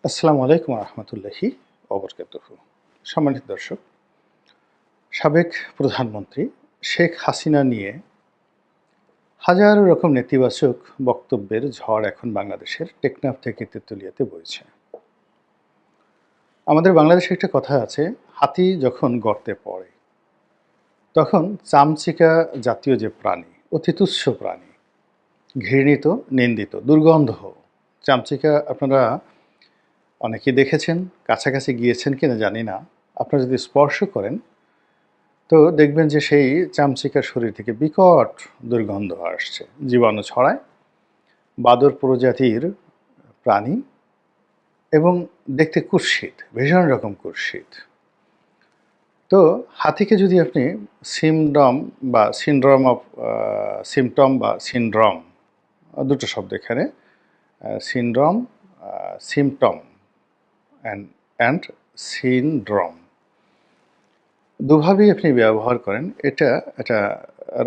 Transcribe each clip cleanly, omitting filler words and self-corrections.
আসসালামু আলাইকুম রহমতুল্লাহি ওবরকাতুহু। সম্মানিত দর্শক, সাবেক প্রধানমন্ত্রী শেখ হাসিনা নিয়ে হাজারো রকম নেতিবাচক বক্তব্যের ঝড় এখন বাংলাদেশের টেকনাফ থেকে তেঁতুলিয়াতে বইছে। আমাদের বাংলাদেশে একটা কথা আছে, হাতি যখন গর্তে পড়ে তখন চামচিকা জাতীয় যে প্রাণী, অতি তুচ্ছ প্রাণী, ঘৃণিত, নিন্দিত, দুর্গন্ধ চামচিকা আপনারা অনেকেই দেখেছেন, কাছাকাছি গিয়েছেন কিনা জানি না। আপনারা যদি স্পর্শ করেন তো দেখবেন যে সেই চামচিকার শরীর থেকে বিকট দুর্গন্ধ আসছে, জীবাণু ছড়ায়, বাদর প্রজাতির প্রাণী এবং দেখতে কুৎসিত, ভীষণ রকম কুৎসিত। তো হাতিকে যদি আপনি সিমডম বা সিনড্রম অফ সিমটম বা সিনড্রম, দুটো শব্দ এখানে, সিনড্রম, সিমটম অ্যান্ড সিনড্রম, দুভাবেই আপনি ব্যবহার করেন, এটা একটা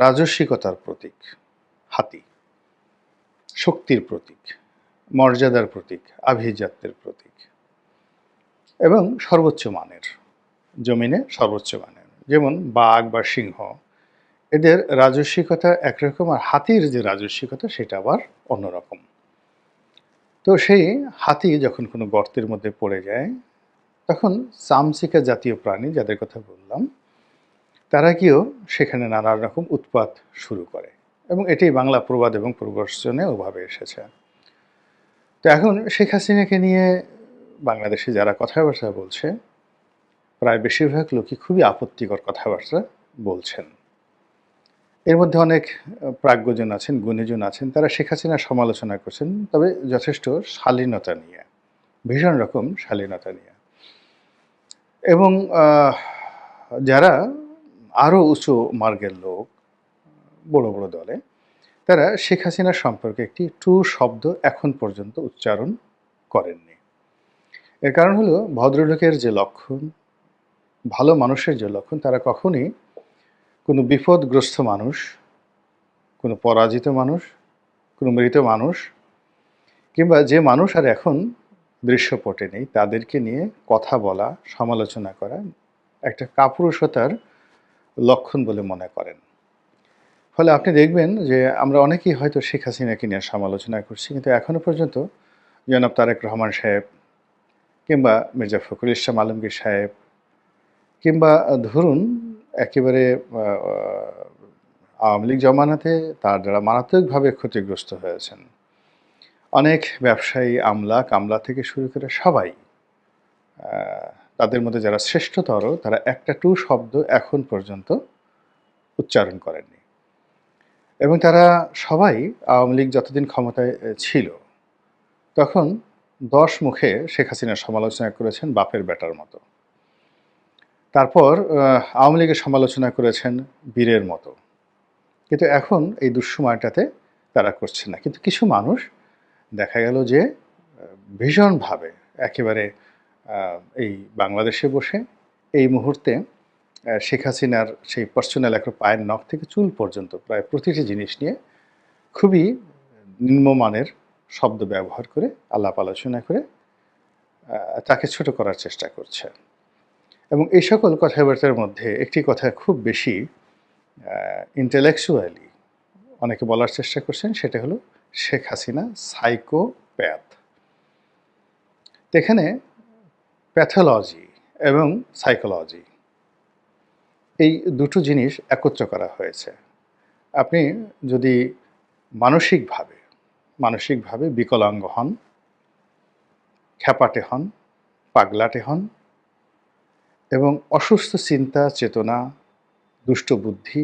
রাজস্বিকতার প্রতীক। হাতি শক্তির প্রতীক, মর্যাদার প্রতীক, আভিজাত্যের প্রতীক এবং সর্বোচ্চ মানের, জমিনে সর্বোচ্চ মানের। যেমন বাঘ বা সিংহ, এদের রাজস্বিকতা একরকম, আর হাতির যে রাজস্বিকতা সেটা আবার অন্যরকম। তো সেই হাতি যখন কোনো গর্তের মধ্যে পড়ে যায় তখন চামচিকা জাতীয় প্রাণী যাদের কথা বললাম তারা গিয়েও সেখানে নানা রকম উৎপাত শুরু করে, এবং এটাই বাংলা প্রবাদ এবং প্রবচনে ওভাবে এসেছে। তো এখন শেখ হাসিনাকে নিয়ে বাংলাদেশে যারা কথাবার্তা বলছে প্রায় বেশিরভাগ লোকই খুবই আপত্তিকর কথাবার্তা বলছেন। এর মধ্যে অনেক প্রাজ্ঞজন আছেন, গুণীজন আছেন, তারা শেখ হাসিনার সমালোচনা করছেন, তবে যথেষ্ট শালীনতা নিয়ে, ভীষণ রকম শালীনতা নিয়ে। এবং যারা আরও উঁচু মার্গের লোক, বড় বড় দলে, তারা শেখ হাসিনার সম্পর্কে একটি টু শব্দ এখন পর্যন্ত উচ্চারণ করেননি। এর কারণ হলো ভদ্রলোকের যে লক্ষণ, ভালো মানুষের যে লক্ষণ, তারা কখনই কোনো বিপদগ্রস্ত মানুষ, কোনো পরাজিত মানুষ, কোনো মৃত মানুষ, কিংবা যে মানুষ আর এখন দৃশ্যপটে নেই তাদেরকে নিয়ে কথা বলা, সমালোচনা করা একটা কাপুরুষতার লক্ষণ বলে মনে করেন। ফলে আপনি দেখবেন যে আমরা অনেকেই হয়তো শেখ হাসিনাকে নিয়ে সমালোচনা করছি, কিন্তু এখনও পর্যন্ত জনাব তারেক রহমান সাহেব, কিংবা মির্জা ফখরুল ইসলাম আলমগীর সাহেব, কিংবা ধরুন একেবারে আওয়ামী লীগ জমানাতে তার যারা মারাত্মকভাবে ক্ষতিগ্রস্ত হয়েছেন, অনেক ব্যবসায়ী, আমলা কামলা থেকে শুরু করে সবাই, তাদের মধ্যে যারা শ্রেষ্ঠতর, তারা একটা টু শব্দ এখন পর্যন্ত উচ্চারণ করেননি। এবং তারা সবাই আওয়ামী লীগ যতদিন ক্ষমতায় ছিল তখন 10 মুখে শেখ হাসিনার সমালোচনা করেছেন বাপের বেটার মতো। তারপর আওয়ামী লীগের সমালোচনা করেছেন বীরের মতো। কিন্তু এখন এই দুঃসময়টাতে তারা করছে না। কিন্তু কিছু মানুষ দেখা গেল যে ভীষণভাবে একেবারে এই বাংলাদেশে বসে এই মুহূর্তে শেখ হাসিনার সেই পার্সোনাল একটা পায়ের নখ থেকে চুল পর্যন্ত প্রায় প্রতিটি জিনিস নিয়ে খুবই নিম্নমানের শব্দ ব্যবহার করে, আলাপ আলোচনা করে তাকে ছোট করার চেষ্টা করছে। এবং এই সকল কথাবার্তার মধ্যে একটি কথা খুব বেশি ইন্টেলেকচুয়ালি অনেকে বলার চেষ্টা করছেন, সেটা হলো শেখ হাসিনা সাইকোপ্যাথ। এখানে প্যাথোলজি এবং সাইকোলজি, এই দুটো জিনিস একত্র করা হয়েছে। আপনি যদি মানসিকভাবে বিকলাঙ্গ হন, খ্যাপাটে হন, পাগলাটে হন এবং অসুস্থ চিন্তা চেতনা, দুষ্ট বুদ্ধি,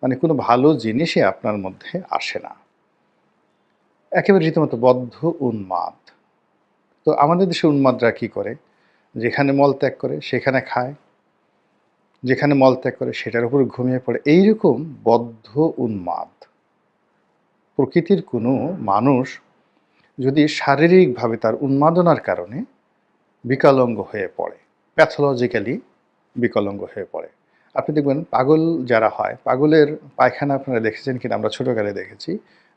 মানে কোনো ভালো জিনিসই আপনার মধ্যে আসে না, একেবারে রীতিমতো বদ্ধ উন্মাদ। তো আমাদের দেশে উন্মাদরা কী করে? যেখানে মলত্যাগ করে সেখানে খায়, যেখানে মলত্যাগ করে সেটার উপর ঘুমিয়ে পড়ে। এইরকম বদ্ধ উন্মাদ প্রকৃতির কোনো মানুষ যদি শারীরিকভাবে তার উন্মাদনার কারণে বিকলাঙ্গ হয়ে পড়ে, প্যাথোলজিক্যালি বিকলাঙ্গ হয়ে পড়ে, আপনি দেখবেন পাগল যারা হয়, পাগলের পায়খানা আপনারা দেখেছেন কিনা, আমরা ছোটোকালে দেখেছি,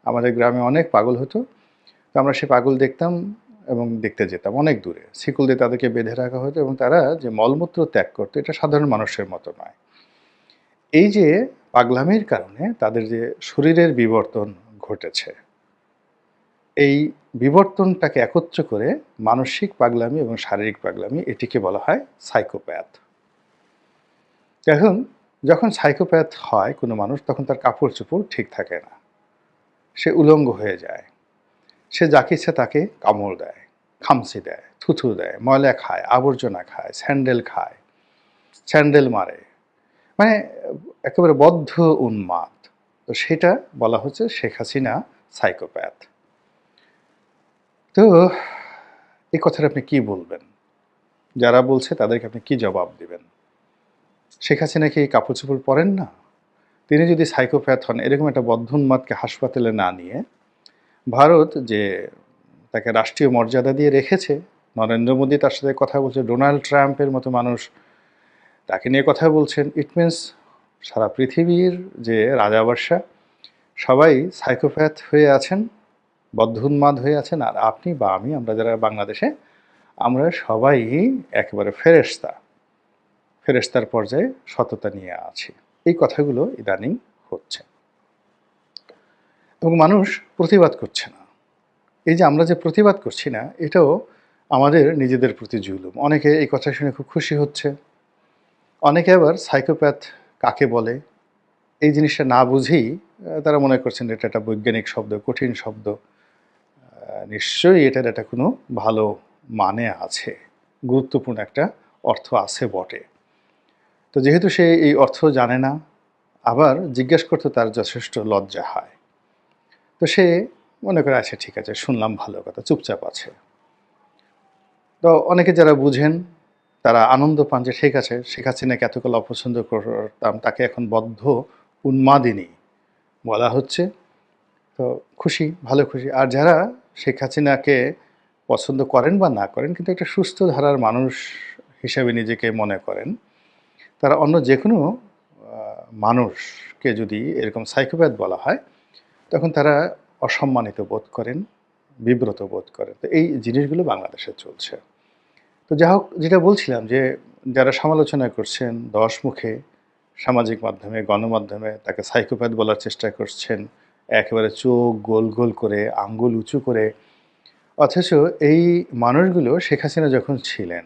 আমাদের গ্রামে অনেক পাগল হতো। তো আমরা সে পাগল দেখতাম এবং দেখতে যেতাম অনেক দূরে। শিকল দিয়ে তাদেরকে বেঁধে রাখা হতো এবং তারা যে মলমূত্র ত্যাগ করতো এটা সাধারণ মানুষের মতো নয়। এই যে পাগলামির কারণে তাদের যে শরীরের বিবর্তন ঘটেছে, এই বিবর্তনটাকে একত্র করে মানসিক পাগলামি এবং শারীরিক পাগলামি এটিকে বলা হয় সাইকোপ্যাথ। এখন যখন সাইকোপ্যাথ হয় কোনো মানুষ তখন তার কাপড়-চোপড় ঠিক থাকে না। সে উলঙ্গ হয়ে যায়। সে যাকে ইচ্ছা তাকে কামড় দেয়, খামচি দেয়, থুথু দেয়, ময়লা খায়, আবর্জনা খায়, স্যান্ডেল খায়, স্যান্ডেল মারে। মানে একেবারে বদ্ধ উন্মাদ। তো সেটা বলা হচ্ছে শেখ হাসিনা সাইকোপ্যাথ। তো এই কথাটা আপনি কি বলবেন? যারা বলছে তাদেরকে আপনি কি জবাব দিবেন? শেখ হাসিনা কি কাপড়-চোপড় পরেন না? তিনি যদি সাইকোপ্যাথ হন এরকম একটা বদ্ধ উন্মাদকে হাসপাতালে না নিয়ে ভারত যে তাকে রাষ্ট্রীয় মর্যাদা দিয়ে রেখেছে, নরেন্দ্র মোদী তার সাথে কথা বলছে, ডোনাল্ড ট্রাম্পের মতো মানুষ তাকে নিয়ে কথা বলছেন। ইট মিনস সারা পৃথিবীর যে রাজা-বাদশা সবাই সাইকোপ্যাথ হয়ে আছেন, বদ্ধ উন্মাদ হয়ে আছেন, আর আপনি বা আমি আমরা যারা বাংলাদেশে আমরা সবাই একেবারে ফেরেশতার পর্যায়ে সততা নিয়ে আছি। এই কথাগুলো ইদানিং হচ্ছে এবং মানুষ প্রতিবাদ করছে না। এই যে আমরা যে প্রতিবাদ করছি না এটাও আমাদের নিজেদের প্রতি জুলুম। অনেকে এই কথা শুনে খুব খুশি হচ্ছে, অনেকে আবার সাইকোপ্যাথ কাকে বলে এই জিনিসটা না বুঝেই তারা মনে করছেন এটা একটা বৈজ্ঞানিক শব্দ, কঠিন শব্দ। নিশ্চয়ই এটার একটা কোনো ভালো মানে আছে, গুরুত্বপূর্ণ একটা অর্থ আছে বটে। তো যেহেতু সে এই অর্থ জানে না, আবার জিজ্ঞেস করতে তার যথেষ্ট লজ্জা হয়, তো সে মনে করে আচ্ছা ঠিক আছে শুনলাম ভালো কথা, চুপচাপ আছে। তো অনেকে যারা বুঝেন তারা আনন্দ পান যে ঠিক আছে শেখ হাসিনাকে এতকাল অপছন্দ করতাম, তাকে এখন বদ্ধ উন্মাদিনী বলা হচ্ছে, তো খুশি, ভালো খুশি। আর যারা শেখ হাসিনাকে পছন্দ করেন বা না করেন কিন্তু একটা সুস্থ ধারার মানুষ হিসেবে নিজেকে মনে করেন, তারা অন্য যে কোনো মানুষকে যদি এরকম সাইকোপ্যাথ বলা হয় তখন তারা অসম্মানিত বোধ করেন, বিব্রত বোধ করেন। তো এই জিনিসগুলো বাংলাদেশে চলছে। তো যা হোক, যেটা বলছিলাম যে যারা সমালোচনা করছেন দশমুখে, সামাজিক মাধ্যমে, গণমাধ্যমে তাকে সাইকোপ্যাথ বলার চেষ্টা করছেন, একেবারে চোখ গোল গোল করে, আঙ্গুল উঁচু করে, অথচ এই মানুষগুলো শেখ হাসিনা যখন ছিলেন,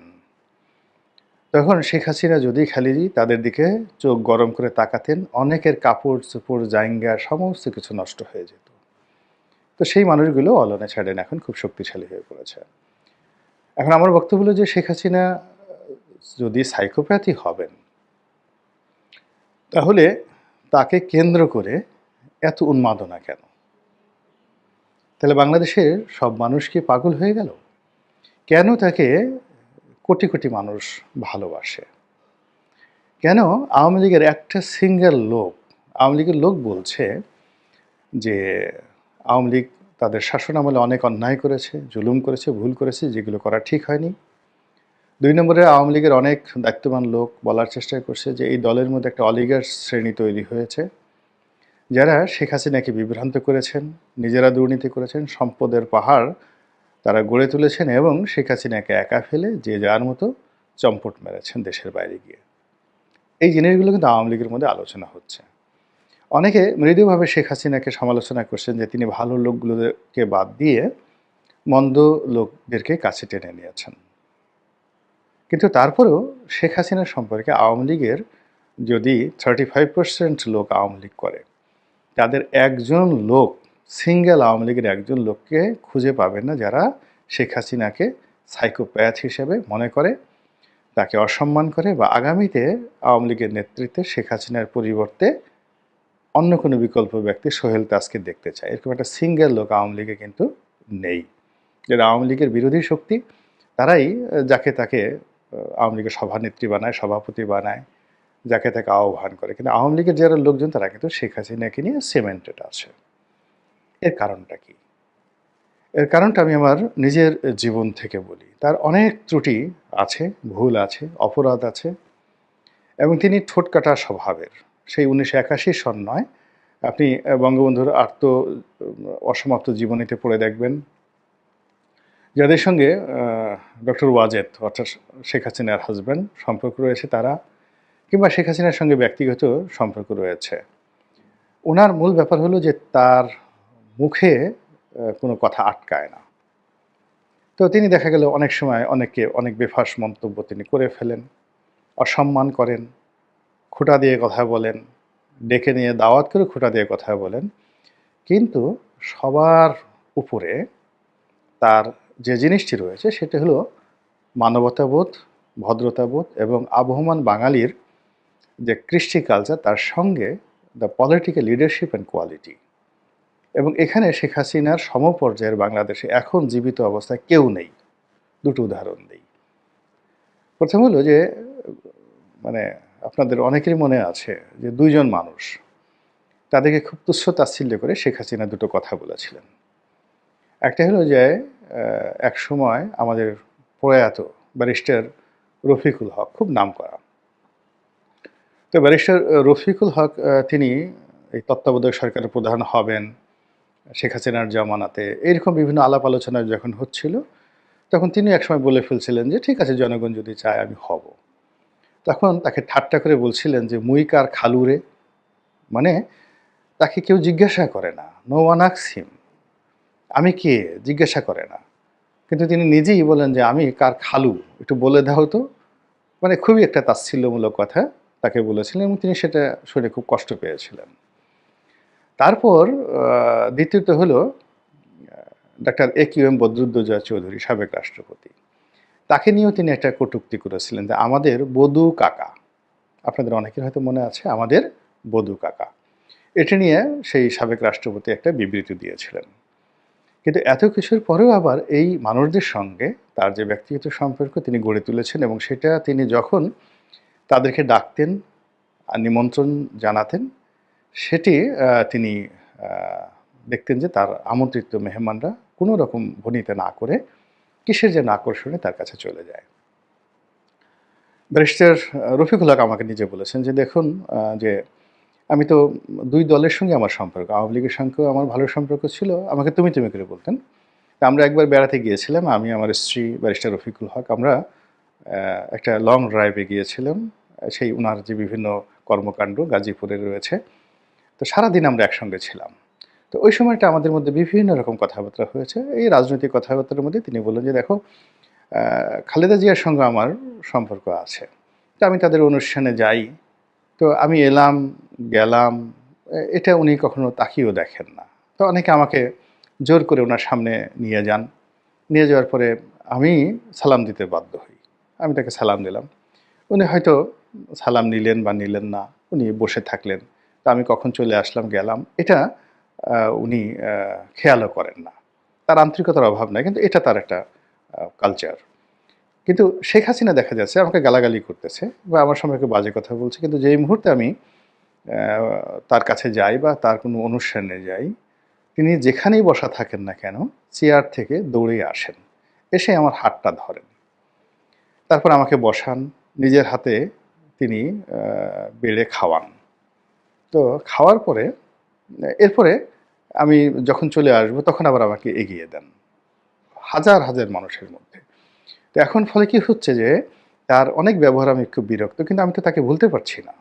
তখন শেখ হাসিনা যদি খালি তাদের দিকে চোখ গরম করে তাকাতেন, অনেকের কাপড়-চোপড়, জাইঙ্গা সমস্ত কিছু নষ্ট হয়ে যেত। তো সেই মানুষগুলো অলনে ছাড়েন এখন খুব শক্তিশালী হয়ে পড়েছে। এখন আমার বক্তব্য হলো যে শেখ হাসিনা যদি সাইকোপ্যাথই হবেন, তাহলে তাকে কেন্দ্র করে এত উন্মাদনা কেন? তাহলে বাংলাদেশের সব মানুষ কি পাগল হয়ে গেল? কেন তাকে কোটি কোটি মানুষ ভালোবাসে? কেন আওয়ামী লীগের একটা সিঙ্গেল লোক, আওয়ামী লীগের লোক বলছে যে আওয়ামী লীগ তাদের শাসনামলে অনেক অন্যায় করেছে, জুলুম করেছে, ভুল করেছে, যেগুলো করা ঠিক হয়নি। ২ নম্বরে আওয়ামী লীগের অনেক দায়িত্ববান লোক বলার চেষ্টা করছে যে এই দলের মধ্যে একটা অলিগার শ্রেণী তৈরি হয়েছে, যারা শেখ হাসিনাকে বিভ্রান্ত করেছেন, নিজেরা দুর্নীতি করেছেন, সম্পদের পাহাড় তারা গড়ে তুলেছেন এবং শেখ হাসিনাকে একা ফেলে যে যার মতো চম্পট মেরেছেন দেশের বাইরে গিয়ে। এই জিনিসগুলো কিন্তু আওয়ামী লীগের মধ্যে আলোচনা হচ্ছে। অনেকে মৃদুভাবে শেখ হাসিনাকে সমালোচনা করছেন যে তিনি ভালো লোকগুলোকে বাদ দিয়ে মন্দ লোকদেরকে কাছে টেনে নিয়েছেন। কিন্তু তারপরেও শেখ হাসিনা সম্পর্কে আওয়ামী লীগের যদি 35% লোক আওয়ামী লীগ করে, তাদের একজন লোক, সিঙ্গেল আওয়ামী লীগের একজন লোককে খুঁজে পাবেন না যারা শেখ হাসিনাকে সাইকোপ্যাথ হিসেবে মনে করে, তাকে অসম্মান করে বা আগামীতে আওয়ামী লীগের নেতৃত্বে শেখ হাসিনার পরিবর্তে অন্য কোনো বিকল্প ব্যক্তি সোহেল তাজকে দেখতে চায়। এরকম একটা সিঙ্গেল লোক আওয়ামী লীগে কিন্তু নেই। যারা আওয়ামী লীগের বিরোধী শক্তি তারাই যাকে তাকে আওয়ামী লীগের সভানেত্রী বানায়, সভাপতি বানায়, যাকে তাকে আহ্বান করে। কিন্তু আওয়ামী লীগের যারা লোকজন তারা কিন্তু শেখ হাসিনাকে নিয়ে সিমেন্টেড আছে। এর কারণটা কি? এর কারণটা আমি আমার নিজের জীবন থেকে বলি। তার অনেক ত্রুটি আছে, ভুল আছে, অপরাধ আছে এবং তিনি ঠোঁটকাটা স্বভাবের। সেই ১৯৮১ সন নয়, আপনি বঙ্গবন্ধুর অসমাপ্ত জীবনীতে পড়ে দেখবেন যাদের সঙ্গে ডক্টর ওয়াজেদ অর্থাৎ শেখ হাসিনার হাজব্যান্ড সম্পর্ক রয়েছে তারা, কিংবা শেখ হাসিনার সঙ্গে ব্যক্তিগত সম্পর্ক রয়েছে, ওনার মূল ব্যাপার হলো যে তার মুখে কোনো কথা আটকায় না। তো তিনি দেখা গেল অনেক সময় অনেককে অনেক বেফাঁস মন্তব্য তিনি করে ফেলেন, অসম্মান করেন, খোঁটা দিয়ে কথা বলেন, ডেকে নিয়ে দাওয়াত করে খোঁটা দিয়ে কথা বলেন। কিন্তু সবার উপরে তার যে জিনিসটি রয়েছে সেটা হলো মানবতাবোধ, ভদ্রতাবোধ এবং আবহমান বাঙালির যে কৃষ্টি কালচার, তার সঙ্গে the political leadership and quality. এবং এখানে শেখ হাসিনার সমপর্যায়ের বাংলাদেশে এখন জীবিত অবস্থায় কেউ নেই। দুটো উদাহরণ দিই। প্রথম হলো যে মানে আপনাদের অনেকেরই মনে আছে যে দুইজন মানুষ তাদেরকে খুব তুচ্ছ তাচ্ছিল্য করে শেখ হাসিনা দুটো কথা বলেছিলেন। একটা হলো যে এক সময় আমাদের প্রয়াত ব্যারিস্টার রফিকুল হক, খুব নামকরা, তো ব্যারিস্টার রফিকুল হক তিনি এই তত্ত্বাবধায়ক সরকারের প্রধান হবেন শেখ হাসিনার জামানাতে, এরকম বিভিন্ন আলাপ আলোচনা যখন হচ্ছিল তখন তিনি একসময় বলে ফেলছিলেন যে ঠিক আছে, জনগণ যদি চায় আমি হব। তখন তাকে ঠাট্টা করে বলছিলেন যে মুই কার খালুরে, মানে তাকে কেউ জিজ্ঞাসা করে না, নো ওয়ান আস্কস হিম, আমি কে জিজ্ঞাসা করে না। কিন্তু তিনি নিজেই বলেন যে আমি কার খালু, একটু বলে দাও তো। মানে খুবই একটা তাচ্ছিল্যমূলক কথা তাকে বলেছিলেন এবং তিনি সেটা শুনে খুব কষ্ট পেয়েছিলেন। তারপর দ্বিতীয়ত হলো ডাক্তার AQM বদরুদ্দোজা চৌধুরী, সাবেক রাষ্ট্রপতি, তাকে নিয়েও তিনি একটা কটূক্তি করেছিলেন যে আমাদের বধূ কাকা, আপনাদের অনেকের হয়তো মনে আছে আমাদের বধূ কাকা, এটা নিয়ে সেই সাবেক রাষ্ট্রপতি একটা বিবৃতি দিয়েছিলেন। কিন্তু এত কিছুর পরেও আবার এই মানুষদের সঙ্গে তার যে ব্যক্তিগত সম্পর্ক তিনি গড়ে তুলেছেন এবং সেটা তিনি যখন তাদেরকে ডাকতেন আর নিমন্ত্রণ জানাতেন, সেটি তিনি দেখতেন যে তার আমন্ত্রিত মেহমানরা কোনো রকম ভনিতা না করে কিসের যেন আকর্ষণে তার কাছে চলে যায়। ব্যারিস্টার রফিকুল হক আমাকে নিজে বলেছেন যে দেখুন যে আমি তো দুই দলের সঙ্গে আমার সম্পর্ক, আওয়ামী লীগের সঙ্গেও আমার ভালো সম্পর্ক ছিল, আমাকে তুমি তুমি করে বলতেন। তা আমরা একবার বেড়াতে গিয়েছিলাম, আমি আমার স্ত্রী ব্যারিস্টার রফিকুল হক, আমরা একটা লং ড্রাইভে গিয়েছিলাম, সেই ওনার যে বিভিন্ন কর্মকাণ্ড গাজীপুরে রয়েছে, তো সারাদিন আমরা একসঙ্গে ছিলাম। তো ওই সময়টা আমাদের মধ্যে বিভিন্ন রকম কথাবার্তা হয়েছে। এই রাজনৈতিক কথাবার্তার মধ্যে তিনি বললেন যে দেখো খালেদা জিয়ার সঙ্গে আমার সম্পর্ক আছে, তো আমি তাদের অনুষ্ঠানে যাই, তো আমি এলাম গেলাম, এটা উনি কখনো তাকিয়েও দেখেন না। তো অনেকে আমাকে জোর করে ওনার সামনে নিয়ে যান, নিয়ে যাওয়ার পরে আমি সালাম দিতে বাধ্য হই, আমি তাকে সালাম দিলাম, উনি হয়তো সালাম নিলেন বা নিলেন না, উনি বসে থাকলেন, তা আমি কখন চলে আসলাম গেলাম এটা উনি খেয়ালও করেন না। তার আন্তরিকতার অভাব নাই, কিন্তু এটা তার একটা কালচার। কিন্তু শেখ হাসিনা দেখা যাচ্ছে আমাকে গালাগালি করতেছে বা আমার সম্পর্কে বাজে কথা বলছে, কিন্তু যেই মুহূর্তে আমি তার কাছে যাই বা তার কোনো অনুষ্ঠানে যাই, তিনি যেখানেই বসা থাকেন না কেন চেয়ার থেকে দৌড়ে আসেন, এসে আমার হাতটা ধরেন, তারপর আমাকে বসান, নিজের হাতে তিনি বেড়ে খাওয়ান। তো খাওয়ার পরে এরপরে আমি যখন চলে আসবো তখন আবার আমাকে এগিয়ে দেন হাজার হাজার মানুষের মধ্যে। তো এখন ফলে কি হচ্ছে যে তার অনেক ব্যবহার আমি খুব বিরক্ত, কিন্তু আমি তো তাকে ভুলতে পারছি না,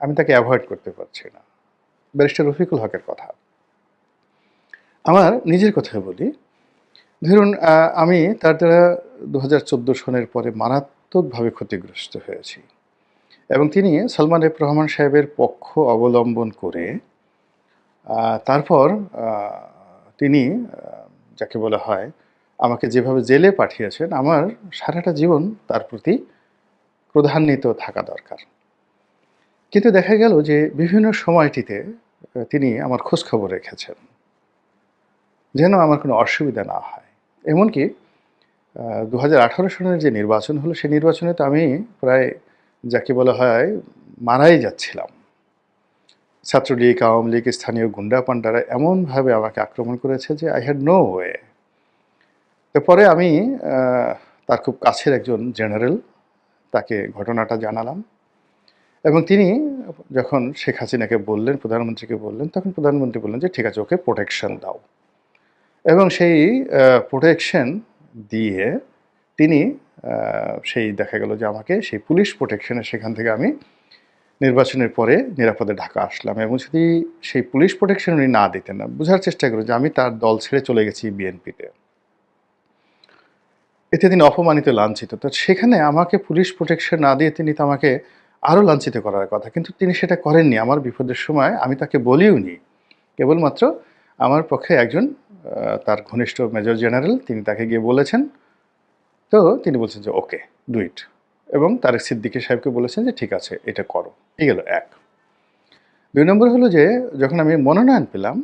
আমি তাকে অ্যাভয়েড করতে পারছি না। ব্যারিস্টার রফিকুল হকের কথা, আমার নিজের কথা বলি। ধরুন আমি তার দ্বারা 2014 সনের পরে মারাত্মকভাবে ক্ষতিগ্রস্ত হয়েছি এবং তিনি সালমান এফ রহমান সাহেবের পক্ষ অবলম্বন করে তারপর তিনি যাকে বলা হয় আমাকে যেভাবে জেলে পাঠিয়েছেন, আমার সারাটা জীবন তার প্রতি ক্রোধান্বিত থাকা দরকার। কিন্তু দেখা গেল যে বিভিন্ন সময়টিতে তিনি আমার খোঁজখবর রেখেছেন যেন আমার কোনো অসুবিধা না হয়। এমনকি 2018 সনের যে নির্বাচন হলো, সেই নির্বাচনে তো আমি প্রায় যাকে বলা হয় মারাই যাচ্ছিলাম। ছাত্রলীগ, আওয়ামী লীগ, স্থানীয় গুন্ডা পান্ডারা এমনভাবে আমাকে আক্রমণ করেছে যে আই হ্যাড নো ওয়ে। এরপরে আমি তার খুব কাছের একজন জেনারেল, তাকে ঘটনাটা জানালাম এবং তিনি যখন শেখ হাসিনাকে বললেন, প্রধানমন্ত্রীকে বললেন, তখন প্রধানমন্ত্রী বললেন যে ঠিক আছে, ওকে প্রোটেকশন দাও। এবং সেই প্রোটেকশন দিয়ে তিনি সেই দেখা গেল যে আমাকে সেই পুলিশ প্রোটেকশনে সেখান থেকে আমি নির্বাচনের পরে নিরাপদে ঢাকা আসলাম। এবং যদি সেই পুলিশ প্রোটেকশন উনি না দিতেন, না বোঝার চেষ্টা করি যে আমি তার দল ছেড়ে চলে গেছি বিএনপিতে, এতে তিনি অপমানিত, লাঞ্ছিত। তো সেখানে আমাকে পুলিশ প্রোটেকশন না দিয়ে তিনি তো আমাকে আরও লাঞ্ছিত করার কথা, কিন্তু তিনি সেটা করেননি। আমার বিপদের সময় আমি তাকে বলিওনি। কেবলমাত্র আমার পক্ষে একজন তার ঘনিষ্ঠ মেজর জেনারেল, তিনি তাকে গিয়ে বলেছেন। তো তিনি বলছেন যে ওকে, ডু ইট। এবং তারেক সিদ্দিকী সাহেবকে বলেছেন যে ঠিক আছে, এটা করো। এই গেল এক। ২ নম্বর হলো যে যখন আমি মনোনয়ন পেলাম,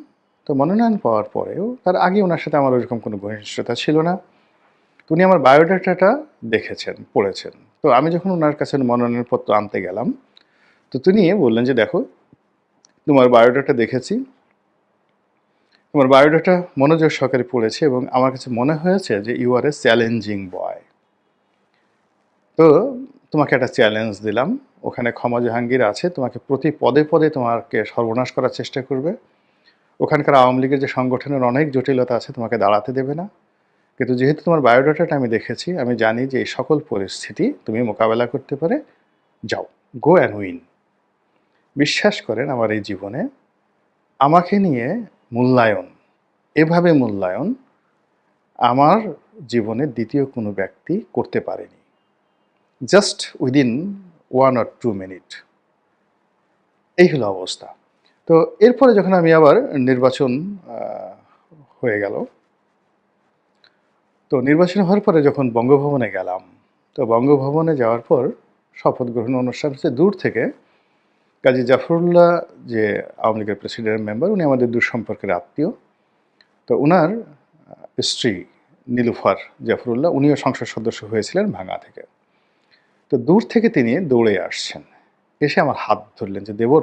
তো মনোনয়ন পাওয়ার পরেও তার আগে ওনার সাথে আমার ওরকম কোনো ঘনিষ্ঠতা ছিল না। উনি আমার বায়োডাটাটা দেখেছেন, পড়েছেন। তো আমি যখন ওনার কাছে মনোনয়নপত্র আনতে গেলাম, তো তিনি বললেন যে দেখো, তোমার বায়োডাটা দেখেছি, তোমার বায়োডাটা মনোযোগ সহকারে পড়েছে এবং আমার কাছে মনে হয়েছে যে ইউ আর এ চ্যালেঞ্জিং বয়। তো তোমাকে একটা চ্যালেঞ্জ দিলাম, ওখানে ক্ষমা জাহাঙ্গীর আছে, তোমাকে প্রতি পদে পদে তোমাকে সর্বনাশ করার চেষ্টা করবে। ওখানকার আওয়ামী লীগের যে সংগঠনের অনেক জটিলতা আছে, তোমাকে দাঁড়াতে দেবে না। কিন্তু যেহেতু তোমার বায়োডাটাটা আমি দেখেছি, আমি জানি যে এই সকল পরিস্থিতি তুমি মোকাবেলা করতে পারে, যাও, গো অ্যান্ড উইন। বিশ্বাস করেন আমার এই জীবনে আমাকে নিয়ে মূল্যায়ন, এভাবে মূল্যায়ন আমার জীবনে দ্বিতীয় কোনো ব্যক্তি করতে পারেনি। জাস্ট উইদিন 1 or 2 মিনিট, এই হলো অবস্থা। তো এরপরে যখন আমি আবার নির্বাচন হয়ে গেল, তো নির্বাচন হওয়ার পরে যখন বঙ্গভবনে গেলাম, তো বঙ্গভবনে যাওয়ার পর শপথ গ্রহণ অনুষ্ঠান হচ্ছে দূর থেকে। কাজী জাফরুল্লাহ যে আওয়ামী লীগের প্রেসিডেন্ট মেম্বার, উনি আমাদের দূর সম্পর্কের আত্মীয়। তো ওনার স্ত্রী নীলুফার জাফরুল্লাহ, উনিও সংসদ সদস্য হয়েছিলেন ভাঙা থেকে। তো দূর থেকে তিনি দৌড়ে আসছেন, এসে আমার হাত ধরলেন যে দেবর,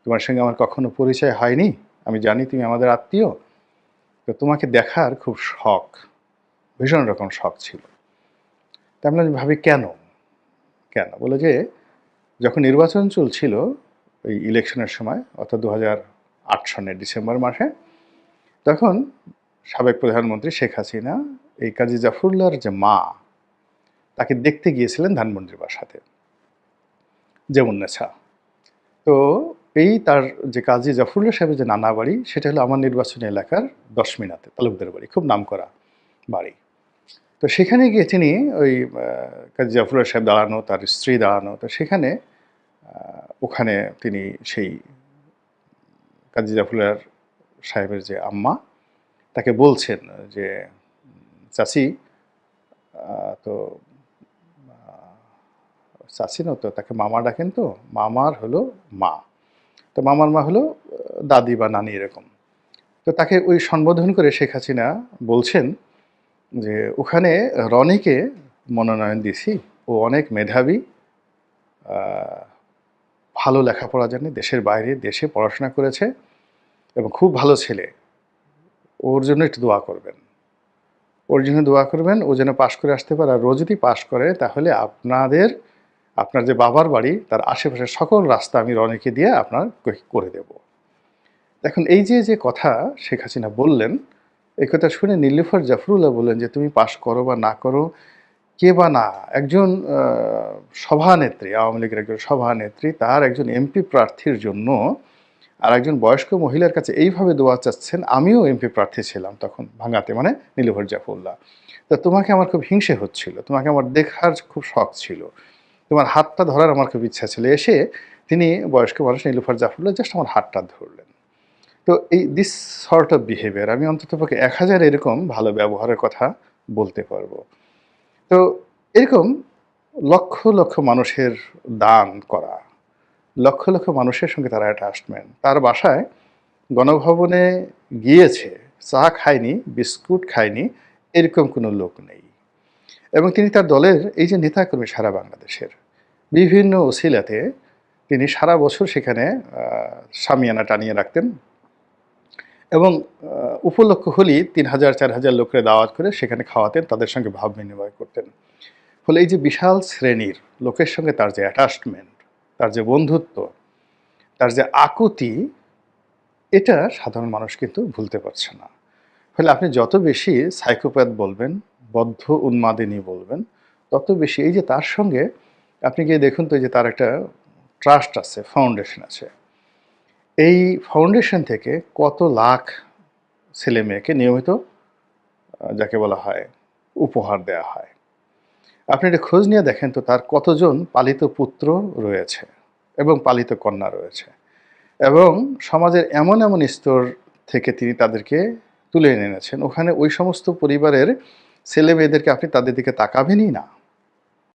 তোমার সঙ্গে আমার কখনো পরিচয় হয়নি, আমি জানি তুমি আমাদের আত্মীয়, তো তোমাকে দেখার খুব শখ, ভীষণ রকম শখ ছিল। তা আমি ভাবি কেন কেন বলে যে যখন নির্বাচন চলছিল ওই ইলেকশনের সময়, অর্থাৎ 2008 সনের ডিসেম্বর মাসে, তখন সাবেক প্রধানমন্ত্রী শেখ হাসিনা এই কাজী জাফরুল্লাহর যে মা, তাকে দেখতে গিয়েছিলেন ধানমন্ডির বাসাতে, যেমুন্নেছা। তো এই তার যে কাজী জাফরুল্লাহ সাহেবের যে নানা বাড়ি, সেটা হলো আমার নির্বাচনী এলাকার 10 মিনাতে তালুকদার বাড়ি, খুব নামকরা বাড়ি। তো সেখানে গিয়ে তিনি ওই কাজী জাফরুল্লাহ সাহেব দাঁড়ানো, তার স্ত্রী দাঁড়ানো, তো সেখানে ওখানে তিনি সেই কাজী জাফরুল্লাহ সাহেবের যে আম্মা, তাকে বলছেন যে চাচি, তো চাচি না, তো তাকে মামা ডাকেন, তো মামার হলো মা, তো মামার মা হলো দাদি বা নানি এরকম। তো তাকে ওই সম্বোধন করে শেখ হাসিনা বলছেন যে ওখানে রনিকে মনোনয়ন দিছি, ও অনেক মেধাবী, ভালো লেখাপড়া জানে, দেশের বাইরে দেশে পড়াশোনা করেছে এবং খুব ভালো ছেলে, ওর জন্য একটু দোয়া করবেন, ওর জন্য দোয়া করবেন, ও যেন পাশ করে আসতে পারে। আর ও যদি পাশ করে তাহলে আপনার যে বাবার বাড়ি তার আশেপাশের সকল রাস্তা আমি রনিকে দিয়ে আপনার করে দেব। এখন এই যে কথা শেখ হাসিনা বললেন, এই কথা শুনে নীলুফার জাফরুল্লাহ বললেন যে তুমি পাশ করো বা না করো, কে বা না, একজন সভানেত্রী, আওয়ামী লীগের একজন সভানেত্রী, তার একজন এমপি প্রার্থীর জন্য আর একজন বয়স্ক মহিলার কাছে এইভাবে দোয়া চাচ্ছেন। আমিও এমপি প্রার্থী ছিলাম তখন ভাঙাতে, মানে নীলুফার জাফরুল্লাহ। তো তোমাকে আমার খুব হিংসে হচ্ছিল, তোমাকে আমার দেখার খুব শখ ছিল, তোমার হাতটা ধরার আমার খুব ইচ্ছা ছিল। এসে তিনি বয়স্ক মানুষ নীলুফার জাফরুল্লাহ জাস্ট আমার হাতটা ধরলেন। তো এই দিস সর্ট অফ বিহেভিয়ার, আমি অন্ততপক্ষে 1000 এরকম ভালো ব্যবহারের কথা বলতে পারবো। তো এরকম লক্ষ লক্ষ মানুষের দান করা, লক্ষ লক্ষ মানুষের সঙ্গে তার অ্যাটাচমেন্ট, তার বাসায় গণভবনে গিয়েছে, চা খায়নি, বিস্কুট খায়নি, এরকম কোনো লোক নেই। এবং তিনি তার দলের এই যে নেতাকর্মী সারা বাংলাদেশের বিভিন্ন ওসিলাতে তিনি সারা বছর সেখানে শামিয়ানা টানিয়ে রাখতেন এবং উপলক্ষ হলেই 3000-4000 লোককে দাওয়াত করে সেখানে খাওয়াতেন, তাদের সঙ্গে ভাব বিনিময় করতেন। ফলে এই যে বিশাল শ্রেণীর লোকের সঙ্গে তার যে অ্যাটাচমেন্ট, তার যে বন্ধুত্ব, তার যে আকুতি, এটা সাধারণ মানুষ কিন্তু ভুলতে পারছে না। ফলে আপনি যত বেশি সাইকোপ্যাথ বলবেন, বদ্ধ উন্মাদিনী বলবেন, তত বেশি এই যে তার সঙ্গে আপনি গিয়ে দেখুন তো, যে তার একটা ট্রাস্ট আছে, ফাউন্ডেশন আছে। এই ফাউন্ডেশন থেকে কত লাখ ছেলে মেয়েকে নিয়মিত যাকে বলা হয় উপহার দেয়া হয়। আপনি এটা খোঁজ নিয়ে দেখেন তো, তার কতজন পালিত পুত্র রয়েছে এবং পালিত কন্যা রয়েছে, এবং সমাজের এমন এমন স্তর থেকে তিনি তাদেরকে তুলে এনেছেন, ওখানে ওই সমস্ত পরিবারের ছেলে মেয়েদেরকে আপনি তাদের দিকে তাকাবেনই না।